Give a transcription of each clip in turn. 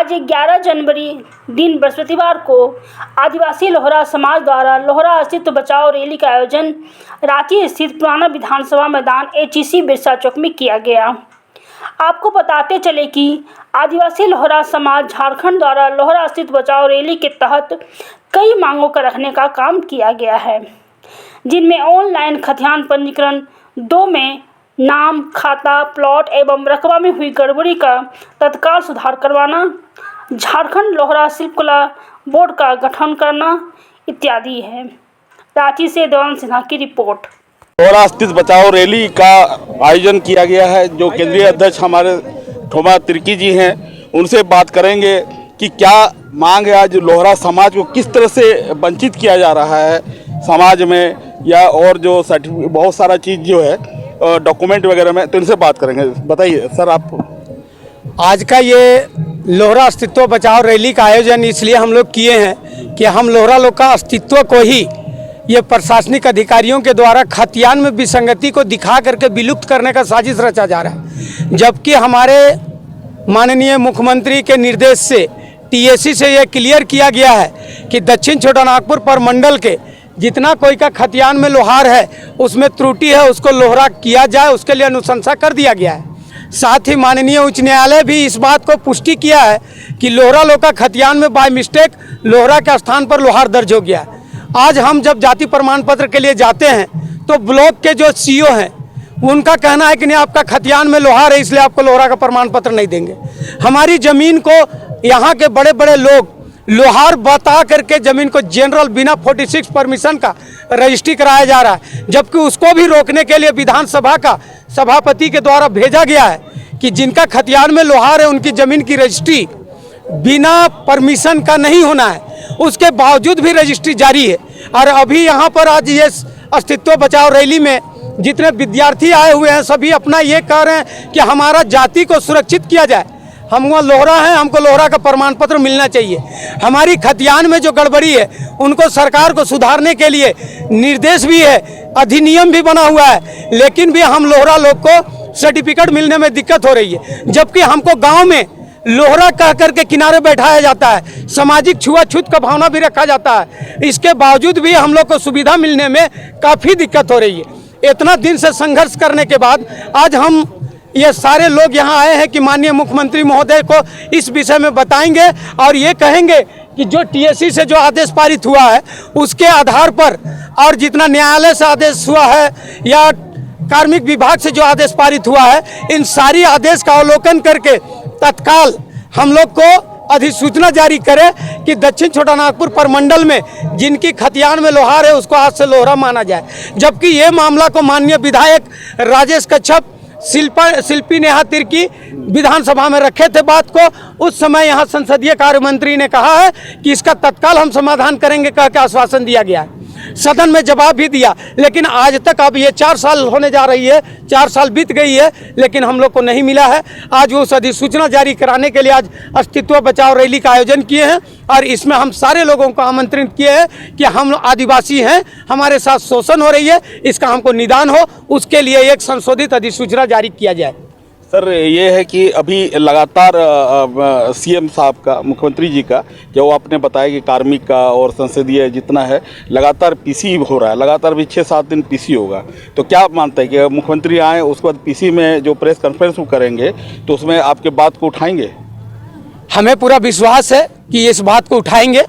आज 11 जनवरी दिन बृहस्पतिवार को आदिवासी लोहरा समाज द्वारा लोहरा अस्तित्व बचाओ रैली का आयोजन रांची स्थित पुराना विधानसभा मैदान HEC बिरसा चौक में किया गया। आपको बताते चले कि आदिवासी लोहरा समाज झारखंड द्वारा लोहरा अस्तित्व बचाओ रैली के तहत कई मांगों का रखने का काम किया गया है, जिनमें ऑनलाइन खतियान पंजीकरण 2 में नाम, खाता, प्लॉट एवं रकबा में हुई गड़बड़ी का तत्काल सुधार करवाना, झारखंड लोहरा शिल्पकला बोर्ड का गठन करना इत्यादि है। रांची से देवानंद सिन्हा की रिपोर्ट। लोहरा अस्तित्व बचाओ रैली का आयोजन किया गया है। जो केंद्रीय अध्यक्ष हमारे ठोमा तिर्की जी हैं, उनसे बात करेंगे कि क्या मांग है। आज लोहरा समाज को किस तरह से वंचित किया जा रहा है समाज में, या और जो बहुत सारा चीज़ जो है डॉक्यूमेंट वगैरह में, तो इनसे बात करेंगे। बताइए सर, आप आज का ये लोहरा अस्तित्व बचाओ रैली का आयोजन इसलिए हम लोग किए हैं कि हम लोहरा लोग का अस्तित्व को ही ये प्रशासनिक अधिकारियों के द्वारा खतियान में विसंगति को दिखा करके विलुप्त करने का साजिश रचा जा रहा है, जबकि हमारे माननीय मुख्यमंत्री के निर्देश से TAC से ये क्लियर किया गया है कि दक्षिण छोटानागपुर प्रमंडल के जितना कोई का खतियान में लोहार है उसमें त्रुटि है, उसको लोहरा किया जाए, उसके लिए अनुशंसा कर दिया गया है। साथ ही माननीय उच्च न्यायालय भी इस बात को पुष्टि किया है कि लोहरा लोग का खतियान में बाय मिस्टेक लोहरा के स्थान पर लोहार दर्ज हो गया है। आज हम जब जाति प्रमाण पत्र के लिए जाते हैं तो ब्लॉक के जो CO हैं उनका कहना है कि नहीं, आपका खतियान में लोहार है इसलिए आपको लोहरा का प्रमाण पत्र नहीं देंगे। हमारी ज़मीन को यहाँ के बड़े बड़े लोग लोहार बता करके ज़मीन को जनरल बिना 46 परमिशन का रजिस्ट्री कराया जा रहा है, जबकि उसको भी रोकने के लिए विधानसभा का सभापति के द्वारा भेजा गया है कि जिनका खतियान में लोहार है उनकी ज़मीन की रजिस्ट्री बिना परमिशन का नहीं होना है। उसके बावजूद भी रजिस्ट्री जारी है। और अभी यहाँ पर आज ये अस्तित्व बचाओ रैली में जितने विद्यार्थी आए हुए हैं सभी अपना ये कह रहे हैं कि हमारा जाति को सुरक्षित किया जाए। हम वहाँ लोहरा हैं, हमको लोहरा का प्रमाण पत्र मिलना चाहिए। हमारी खतियान में जो गड़बड़ी है उनको सरकार को सुधारने के लिए निर्देश भी है, अधिनियम भी बना हुआ है, लेकिन भी हम लोहरा लोग को सर्टिफिकेट मिलने में दिक्कत हो रही है। जबकि हमको गांव में लोहरा कह करके किनारे बैठाया जाता है, सामाजिक छुआछूत का भावना भी रखा जाता है। इसके बावजूद भी हम लोग को सुविधा मिलने में काफ़ी दिक्कत हो रही है। इतना दिन से संघर्ष करने के बाद आज हम ये सारे लोग यहाँ आए हैं कि माननीय मुख्यमंत्री महोदय को इस विषय में बताएंगे और ये कहेंगे कि जो TAC से जो आदेश पारित हुआ है उसके आधार पर, और जितना न्यायालय से आदेश हुआ है या कार्मिक विभाग से जो आदेश पारित हुआ है, इन सारी आदेश का अवलोकन करके तत्काल हम लोग को अधिसूचना जारी करे कि दक्षिण छोटानागपुर प्रमंडल में जिनकी खतियान में लोहार है उसको आज से लोहरा माना जाए। जबकि ये मामला को माननीय विधायक राजेश कच्छप, शिल्पी नेहा तिर्की विधानसभा में रखे थे बात को। उस समय यहाँ संसदीय कार्य मंत्री ने कहा है कि इसका तत्काल हम समाधान करेंगे कह के आश्वासन दिया गया है। सदन में जवाब भी दिया, लेकिन आज तक अब ये 4 साल होने जा रही है, 4 साल बीत गई है, लेकिन हम लोग को नहीं मिला है। आज वो अधिसूचना जारी कराने के लिए आज अस्तित्व बचाओ रैली का आयोजन किए हैं और इसमें हम सारे लोगों को आमंत्रित किए हैं कि हम आदिवासी हैं, हमारे साथ शोषण हो रही है, इसका हमको निदान हो, उसके लिए एक संशोधित अधिसूचना जारी किया जाए। सर, ये है कि अभी लगातार CM साहब का, मुख्यमंत्री जी का, जो आपने बताया कि कार्मिक का और संसदीय जितना है लगातार PC हो रहा है, लगातार भी 6-7 दिन PC होगा। तो क्या आप मानते हैं कि मुख्यमंत्री आए उसके बाद PC में जो प्रेस कॉन्फ्रेंस करेंगे तो उसमें आपके बात को उठाएंगे? हमें पूरा विश्वास है कि इस बात को उठाएंगे,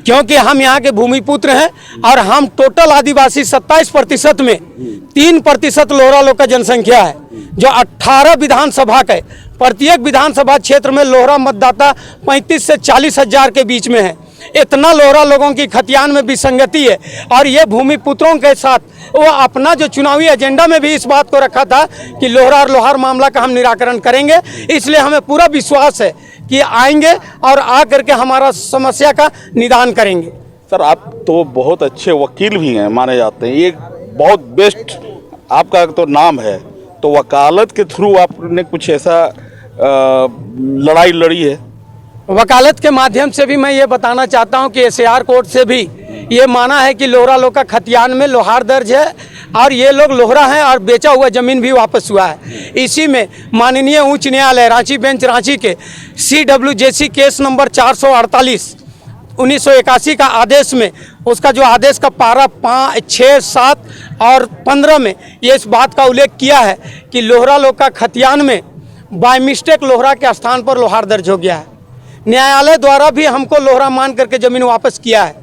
क्योंकि हम यहाँ के भूमिपुत्र हैं और हम टोटल आदिवासी 27% में 3% लोहरा लोग का जनसंख्या है, जो 18 विधानसभा के प्रत्येक विधानसभा क्षेत्र में लोहरा मतदाता 35 से 40 हजार के बीच में है। इतना लोहरा लोगों की खतियान में विसंगति है और ये भूमिपुत्रों के साथ वो अपना जो चुनावी एजेंडा में भी इस बात को रखा था कि लोहरा और लोहार मामला का हम निराकरण करेंगे। इसलिए हमें पूरा विश्वास है कि आएंगे और आ करके हमारा समस्या का निदान करेंगे। सर, आप तो बहुत अच्छे वकील भी हैं, माने जाते हैं, ये बहुत बेस्ट आपका तो नाम है, तो वकालत के थ्रू आपने कुछ ऐसा लड़ाई लड़ी है? वकालत के माध्यम से भी मैं ये बताना चाहता हूँ कि SAR कोर्ट से भी ये माना है कि लोहरा लोग का खतियान में लोहार दर्ज है और ये लोग लोहरा हैं और बेचा हुआ ज़मीन भी वापस हुआ है। इसी में माननीय उच्च न्यायालय रांची बेंच रांची के CWJC केस नंबर 448 1981 का आदेश में उसका जो आदेश का पारा 5, 6, 7 और 15 में ये इस बात का उल्लेख किया है कि लोहरा लोग का खतियान में बाय मिस्टेक लोहरा के स्थान पर लोहार दर्ज हो गया है। न्यायालय द्वारा भी हमको लोहरा मान करके ज़मीन वापस किया है,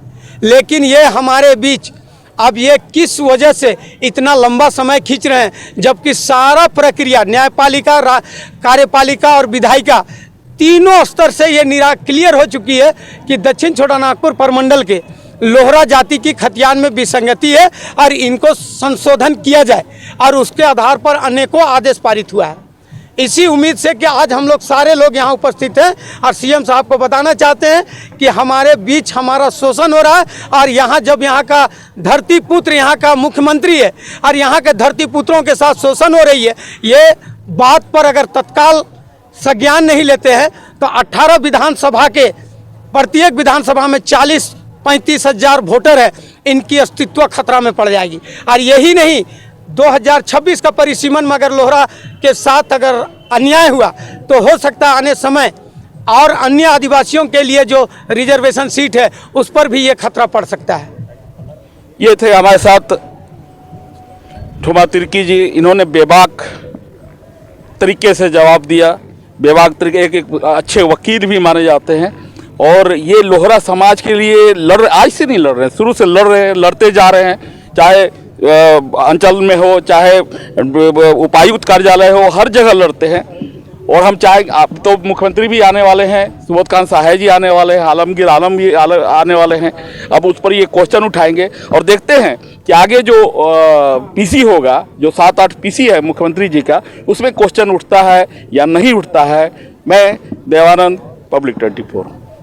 लेकिन ये हमारे बीच अब ये किस वजह से इतना लंबा समय खींच रहे हैं, जबकि सारा प्रक्रिया न्यायपालिका, कार्यपालिका और विधायिका तीनों स्तर से ये क्लियर हो चुकी है कि दक्षिण छोटानागपुर प्रमंडल के लोहरा जाति की खतियान में विसंगति है और इनको संशोधन किया जाए और उसके आधार पर अनेकों आदेश पारित हुआ है। इसी उम्मीद से कि आज हम लोग सारे लोग यहाँ उपस्थित हैं और सीएम साहब को बताना चाहते हैं कि हमारे बीच हमारा शोषण हो रहा है और यहाँ जब यहाँ का धरती पुत्र यहाँ का मुख्यमंत्री है और यहाँ के धरती पुत्रों के साथ शोषण हो रही है, ये बात पर अगर तत्काल संज्ञान नहीं लेते हैं तो 18 विधानसभा के प्रत्येक विधानसभा में 40-35 हज़ार वोटर है, इनकी अस्तित्व खतरा में पड़ जाएगी। और यही नहीं, 2026 का परिसीमन में अगर लोहरा के साथ अगर अन्याय हुआ तो हो सकता है आने समय और अन्य आदिवासियों के लिए जो रिजर्वेशन सीट है उस पर भी ये खतरा पड़ सकता है। ये थे हमारे साथ ठुमा तिर्की जी। इन्होंने बेबाक तरीके से जवाब दिया। बेबाक तरीके एक अच्छे वकील भी माने जाते हैं और ये लोहरा समाज के लिए आज से नहीं लड़ रहे हैं, शुरू से लड़ रहे हैं, लड़ते जा रहे हैं। चाहे अंचल में हो, चाहे उपायुक्त कार्यालय हो, हर जगह लड़ते हैं। और हम चाहे अब तो मुख्यमंत्री भी आने वाले हैं, सुबोध खान साहे जी आने वाले हैं, आलमगीर आलम भी आने वाले हैं। अब उस पर ये क्वेश्चन उठाएंगे और देखते हैं कि आगे जो पीसी होगा, जो 7-8 पीसी है मुख्यमंत्री जी का, उसमें क्वेश्चन उठता है या नहीं उठता है। मैं देवानंद, पब्लिक 24।